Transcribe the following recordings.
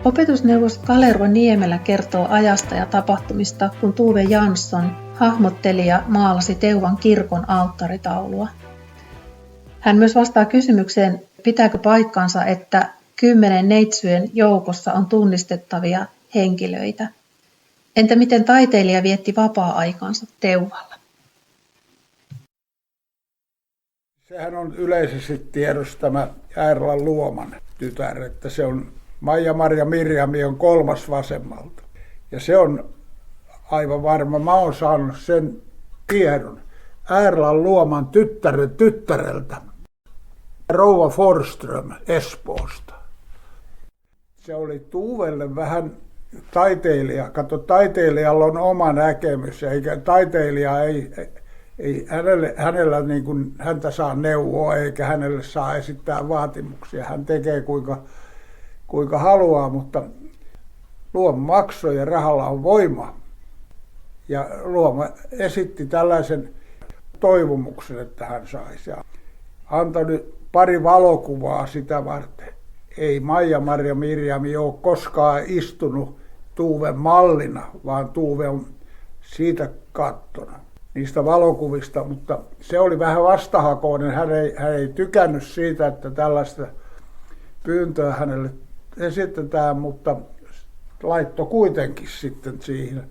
Opetusneuvos Kalervo Niemelä kertoo ajasta ja tapahtumista, kun Tuve Jansson, hahmottelija, maalasi Teuvan kirkon alttaritaulua. Hän myös vastaa kysymykseen, pitääkö paikkansa, että 10 neitsyön joukossa on tunnistettavia henkilöitä. Entä miten taiteilija vietti vapaa-aikaansa Teuvalla? Sehän on yleisesti tiedossa tämä Airlan Luoman tytär, että se on Maija-Maria Mirjami on 3. vasemmalta. Ja se on aivan varma. Mä oon saanut sen tiedon Airlan Luoman tyttären tyttäreltä. Rouva Forström Espoosta. Se oli Tuuvelle vähän taiteilija. Kato, taiteilijalla on oma näkemys, eikä taiteilija ei hänellä niin kuin häntä saa neuvoa, eikä hänelle saa esittää vaatimuksia. Hän tekee kuinka haluaa, mutta Luoma maksoi ja rahalla on voima. Ja Luoma esitti tällaisen toivomuksen, että hän saisi. Ja antoi pari valokuvaa sitä varten. Ei Maija-Maria Mirjami ole koskaan istunut Tuuven mallina, vaan Tuuve on siitä kattona niistä valokuvista, mutta se oli vähän vastahakoinen. Hän ei tykännyt siitä, että tällaista pyyntöä hänelle esitetään, mutta laittoi kuitenkin sitten siihen.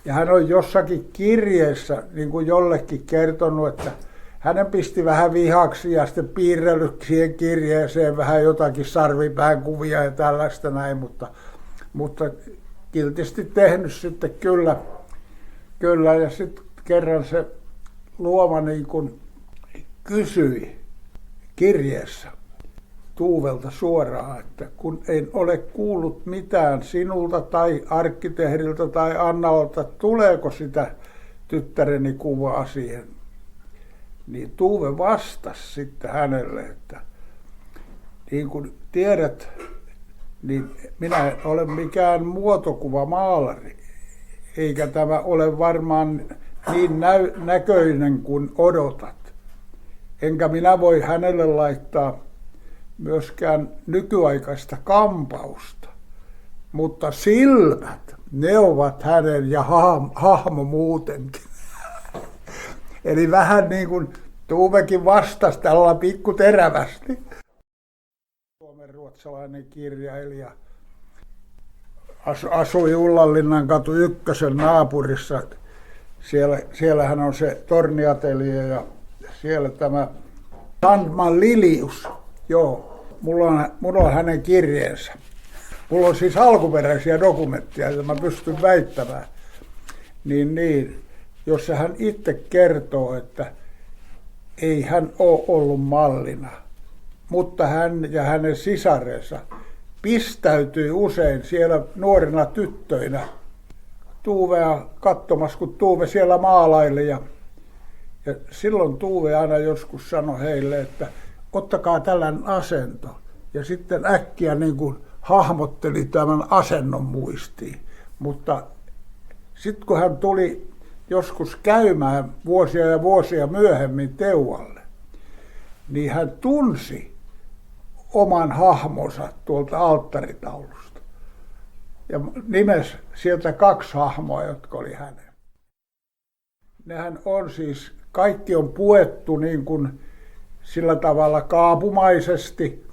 Ja hän on jossakin kirjeessä niin kuin jollekin kertonut, että hänen pisti vähän vihaksi ja sitten piirrellyt siihen kirjeeseen vähän jotakin sarvipään kuvia ja tällaista näin, mutta kiltisti tehnyt sitten kyllä. Ja sitten kerran se Luoma niin kuin kysyi kirjeessä Tuuvelta suoraan, että kun en ole kuullut mitään sinulta tai arkkitehdiltä tai Annalta, tuleeko sitä tyttäreni kuvaa siihen. Niin Tuve vastasi sitten hänelle, että niin kuin tiedät, niin minä en ole mikään muotokuvamaalari, eikä tämä ole varmaan niin näköinen kuin odotat. Enkä minä voi hänelle laittaa myöskään nykyaikaista kampausta, mutta silmät, ne ovat hänen ja hahmo muutenkin. Eli vähän niin kuin Tuuvekin vastasi tällä pikku terävästi. Suomen-ruotsalainen kirjailija asui Ullanlinnan katu 1 naapurissa. Siellähän on se torniatelje ja siellä tämä Sandman Lilius. Joo, mulla on hänen kirjeensä. Mulla on siis alkuperäisiä dokumentteja, joita mä pystyn väittämään. Niin, jossa hän itse kertoo, että ei hän ole ollut mallina, mutta hän ja hänen sisarensa pistäytyi usein siellä nuorina tyttöinä Tuuvea katsomassa, kun Tuuve siellä maalaili. Ja silloin Tuuve aina joskus sanoi heille, että ottakaa tällainen asento. Ja sitten äkkiä niin kuin hahmotteli tämän asennon muistiin. Mutta sitten kun hän tuli joskus käymään vuosia ja vuosia myöhemmin Teuvalle, niin hän tunsi oman hahmonsa tuolta alttaritaulusta. Ja nimesi sieltä 2 hahmoa, jotka oli hänen. Nehän on siis, kaikki on puettu niin kuin sillä tavalla kaapumaisesti.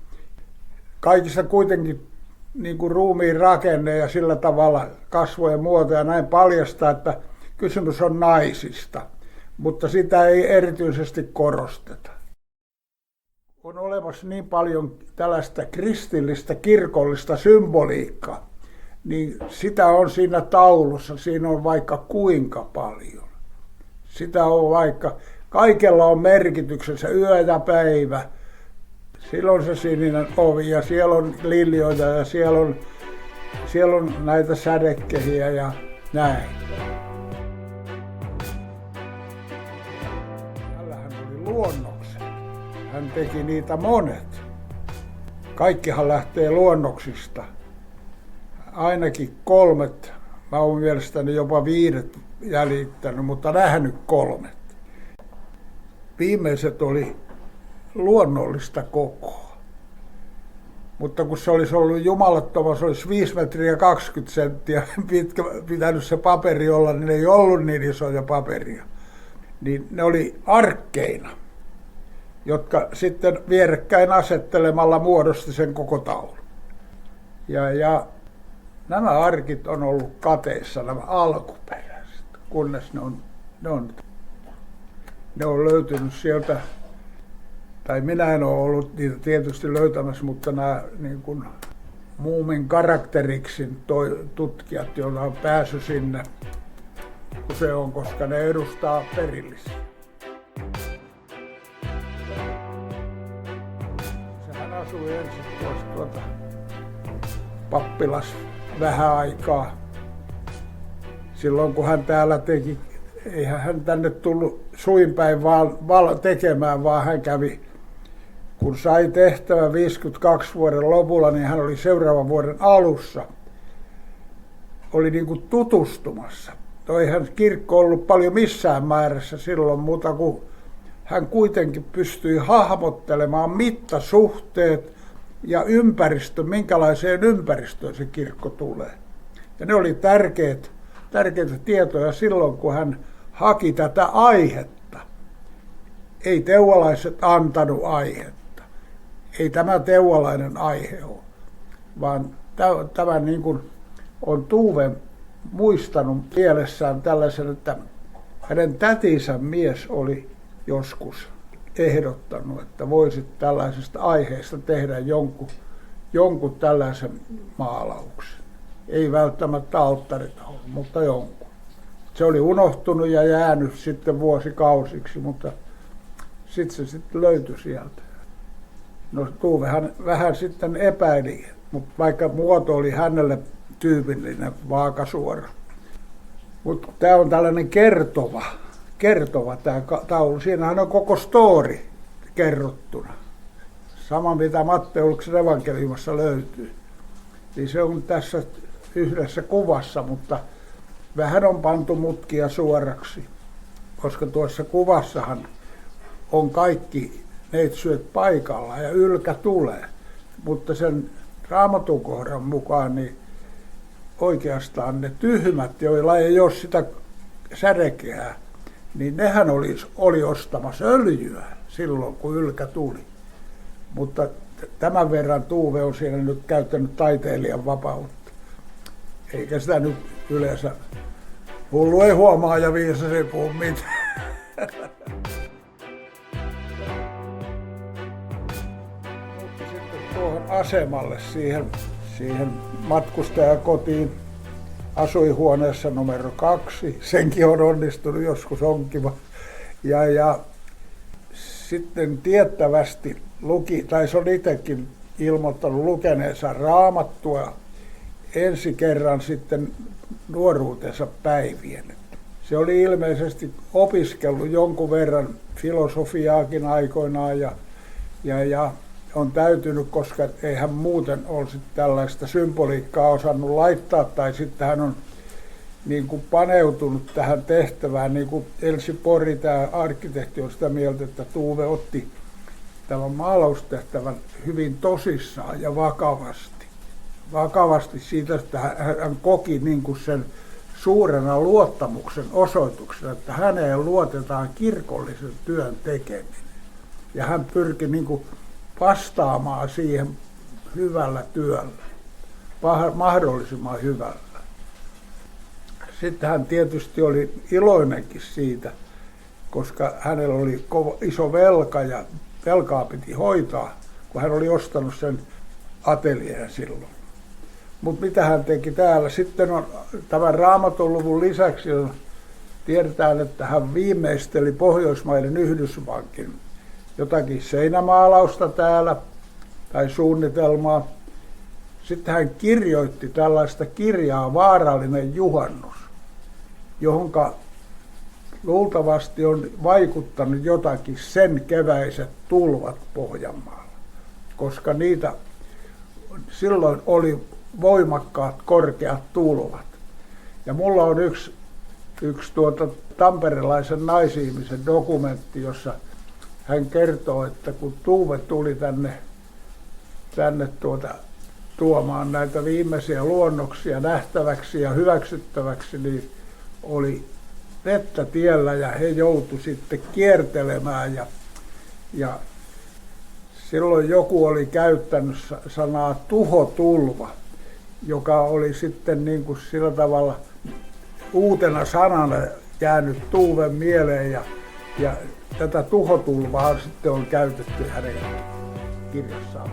Kaikissa kuitenkin niin kuin ruumiin rakenne ja sillä tavalla kasvojen muoto ja näin paljastaa, että kysymys on naisista, mutta sitä ei erityisesti korosteta. On olemassa niin paljon tällaista kristillistä, kirkollista symboliikkaa, niin sitä on siinä taulussa, siinä on vaikka kuinka paljon. Sitä on vaikka, kaikella on merkityksensä, yö ja päivä. Siellä on se sininen ovi ja siellä on liljoita ja siellä on näitä sädekehiä ja näin. Tällähän oli luonnokset. Hän teki niitä monet. Kaikkihan lähtee luonnoksista. Ainakin 3. Mä oon mielestäni jopa 5 jäljittänyt, mutta nähnyt 3. Viimeiset oli luonnollista kokoa. Mutta kun se olisi ollut jumalattoman, se olisi 5 metriä 20 senttiä pitkä, pitänyt se paperi olla, niin ei ollut niin isoja paperia. Niin ne oli arkkeina, jotka sitten vierekkäin asettelemalla muodosti sen koko taulun. Ja nämä arkit on ollut kateissa, nämä alkuperäiset, kunnes ne on löytynyt sieltä, tai minä en ole ollut niitä tietysti löytämässä, mutta nämä niin kuin Muumin karakteriksin tutkijat, joilla on päässyt sinne, kun se on, koska ne edustaa perillisiä. Sehän asui ensin tuossa pappilas vähän aikaa. Silloin kun hän täällä teki, eihän hän tänne tullut suinpäin vaan tekemään, vaan hän kävi, kun sai tehtävä 52 vuoden lopulla, niin hän oli seuraavan vuoden alussa. Oli niin kuin tutustumassa. Eihän kirkko ollut paljon missään määrässä silloin, mutta kun hän kuitenkin pystyi hahmottelemaan mittasuhteet ja ympäristö, minkälaiseen ympäristöön se kirkko tulee. Ja ne oli tärkeitä tietoja silloin, kun hän haki tätä aihetta. Ei teuvalaiset antanut aihetta. Ei tämä teuvalainen aihe ole, vaan tämä niin kuin on Tuve muistanut mielessään tällaisen, että hänen tätinsä mies oli joskus ehdottanut, että voisit tällaisesta aiheesta tehdä jonkun tällaisen maalauksen. Ei välttämättä alttaritaulun, mutta jonkun. Se oli unohtunut ja jäänyt sitten vuosikausiksi, mutta sitten se löytyi sieltä. No Tuvehan vähän sitten epäili, mutta vaikka muoto oli hänelle tyypillinen, vaakasuora. Mutta tämä on tällainen kertova tämä taulu. Siinähän on koko story kerrottuna. Sama mitä Matteuksen evankeliumassa löytyy. Niin se on tässä yhdessä kuvassa, mutta vähän on pantu mutkia suoraksi. Koska tuossa kuvassahan on kaikki neitsyöt paikalla ja ylkä tulee. Mutta sen Raamatun kohdan mukaan niin oikeastaan ne tyhmät, joilla ei ole sitä sädekehää, niin nehän oli ostamassa öljyä silloin, kun ylkä tuli. Mutta tämän verran Tuve on siellä nyt käyttänyt taiteilijan vapautta. Eikä sitä nyt yleensä hullu ei huomaa ja viisas ei puhu mitään. Mutta sitten tuohon asemalle, siihen matkustajakotiin, asuinhuoneessa numero 2. Senkin on onnistunut, joskus onkin. Ja sitten tiettävästi tai se on itsekin ilmoittanut lukeneensa Raamattua ensi kerran sitten nuoruutensa päivien. Se oli ilmeisesti opiskellut jonkun verran filosofiaakin aikoinaan ja on täytynyt, koska ei hän muuten olisi tällaista symboliikkaa osannut laittaa, tai sitten hän on niin kuin paneutunut tähän tehtävään, niin kuin Elsi Pori, tämä arkkitehti, on sitä mieltä, että Tuve otti tämän maalaustehtävän hyvin tosissaan ja vakavasti siitä, että hän koki niin kuin sen suurena luottamuksen osoituksena, että häneen luotetaan kirkollisen työn tekeminen. Ja hän pyrki niin kuin vastaamaan siihen hyvällä työllä, mahdollisimman hyvällä. Sitten hän tietysti oli iloinenkin siitä, koska hänellä oli iso velka ja velkaa piti hoitaa, kun hän oli ostanut sen atelieen silloin. Mutta mitä hän teki täällä? Sitten on tämän Raamatun luvun lisäksi tiedetään, että hän viimeisteli Pohjoismaiden Yhdysvalkin jotakin seinämaalausta täällä tai suunnitelmaa. Sitten hän kirjoitti tällaista kirjaa Vaarallinen juhannus, johonka luultavasti on vaikuttanut jotakin sen keväiset tulvat Pohjanmaalla, koska niitä silloin oli voimakkaat korkeat tulvat. Ja mulla on yksi tamperelaisen naisihmisen dokumentti, jossa hän kertoo, että kun Tuve tuli tänne tänne tuomaan näitä viimeisiä luonnoksia nähtäväksi ja hyväksyttäväksi, niin oli vettä tiellä ja he joutuivat sitten kiertelemään ja silloin joku oli käyttänyt sanaa tuhotulva, joka oli sitten niin kuin sillä tavalla uutena sanana jäänyt Tuuven mieleen ja tätä tuhotulvaa sitten on käytetty hänen kirjassaan.